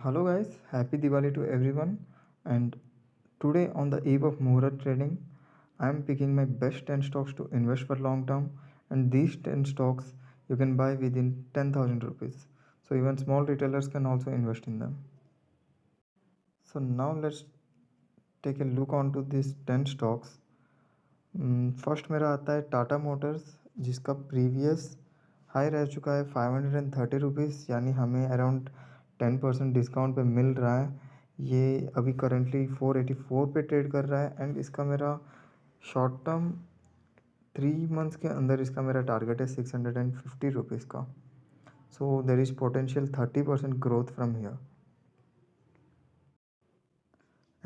Hello guys, happy Diwali to everyone. And today on the eve of Muhurat trading, I am picking my best 10 stocks to invest for long term, and these 10 stocks you can buy within 10,000 rupees. So even small retailers can also invest in them. So now let's take a look onto these 10 stocks. First मेरा आता है Tata Motors, जिसका previous high रह चुका है 530 rupees, यानी हमें around 10% discount पे मिल रहा है। ये अभी करेंटली 484 पे ट्रेड कर रहा है एंड इसका मेरा शॉर्ट टर्म 3 मंथ्स के अंदर इसका मेरा टारगेट है 650 रुपीज़ का। So there is potential 30% growth from here.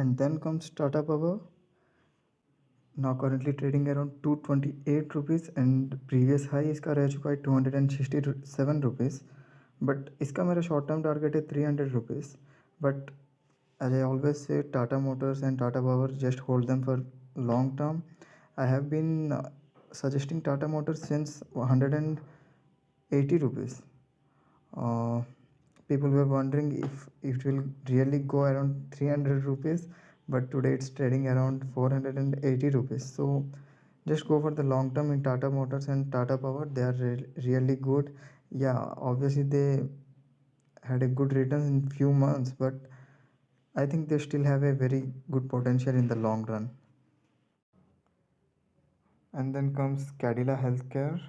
And then comes Tata power, now currently trading around 228 rupees and previous high इसका रह चुका है 267 rupees, बट इसका मेरा शॉर्ट टर्म टारगेट है 300 rupees. But as I always say, Tata Motors and Tata Power, just hold them for long term. I have been suggesting Tata Motors since 180 rupees. People were wondering if it will really go around 300 rupees, but today it's trading around 480 rupees. So just go for the long term in Tata Motors and Tata Power. They are really good. Yeah, obviously they had a good return in few months, but I think they still have a very good potential in the long run. And then comes Cadila Healthcare.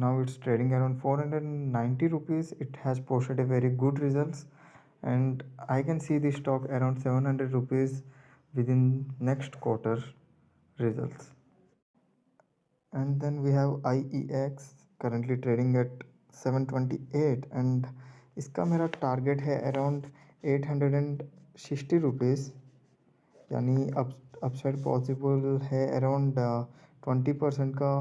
Now it's trading around 490 rupees. It has posted a very good results, and I can see this stock around 700 rupees within next quarter results. And then we have IEX, currently trading at 728, and इसका मेरा target है around 860 rupees, यानी upside possible है around 20% का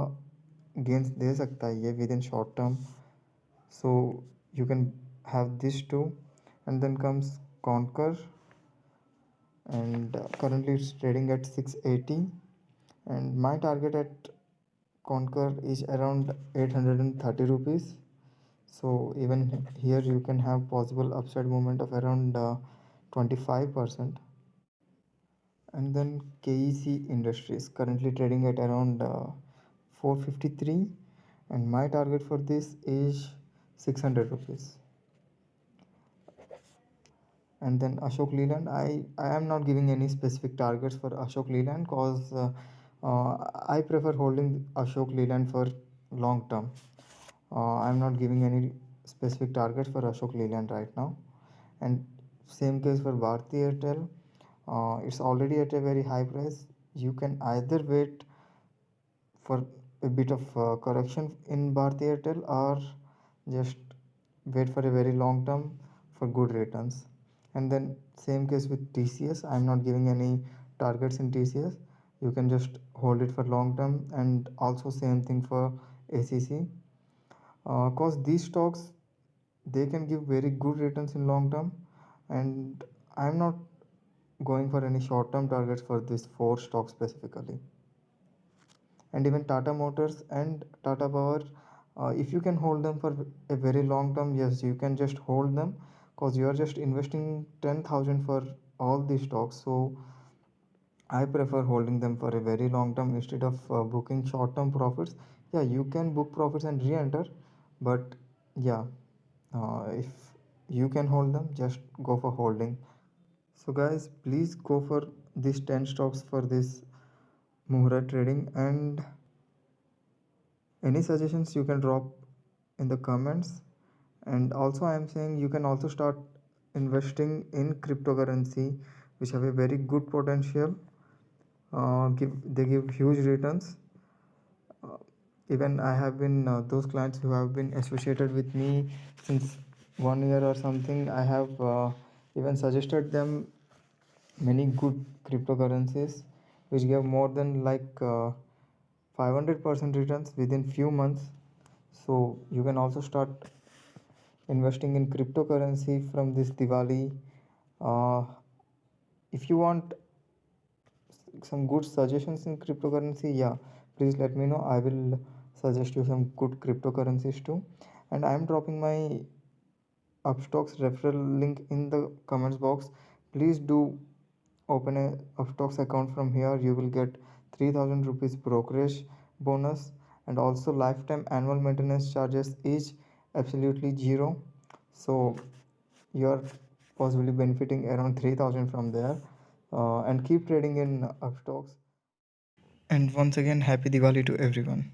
gains दे सकता है ये within short term. So you can have this too. And then comes Concor, and currently it's trading at 680, and my target at Concur is around 830 rupees. So even here you can have possible upside movement of around 25%. And then KEC Industries, currently trading at around 453, and my target for this is 600 rupees. And then Ashok Leland, I am not giving any specific targets for Ashok Leland because I prefer holding Ashok Leland for long term. I am not giving any specific targets for Ashok Leland right now. And same case for Bharti Airtel. It's already at a very high price. You can either wait for a bit of correction in Bharti Airtel, or just wait for a very long term for good returns. And then same case with TCS. I'm not giving any targets in TCS. You can just hold it for long term, and also same thing for ACC, cause these stocks, they can give very good returns in long term, and I'm not going for any short term targets for these four stocks specifically. And even Tata Motors and Tata Power, if you can hold them for a very long term, yes, you can just hold them, because you are just investing 10,000 for all these stocks. So I prefer holding them for a very long term instead of booking short term profits. Yeah, you can book profits and re-enter, but yeah, if you can hold them, just go for holding. So guys, please go for these 10 stocks for this Muhurat trading, and any suggestions you can drop in the comments. And also I am saying you can also start investing in cryptocurrency, which have a very good potential. They give huge returns. Even I have been those clients who have been associated with me since 1 year or something. I have even suggested them many good cryptocurrencies which give more than like 500% returns within few months. So you can also start investing in cryptocurrency from this Diwali. If you want some good suggestions in cryptocurrency, yeah, please let me know. I will suggest you some good cryptocurrencies too. And I am dropping my Upstocks referral link in the comments box. Please do open a Upstocks account from here. You will get 3000 rupees brokerage bonus, and also lifetime annual maintenance charges is absolutely zero. So you are possibly benefiting around 3000 from there. And keep trading in Upstocks. And once again, happy Diwali to everyone.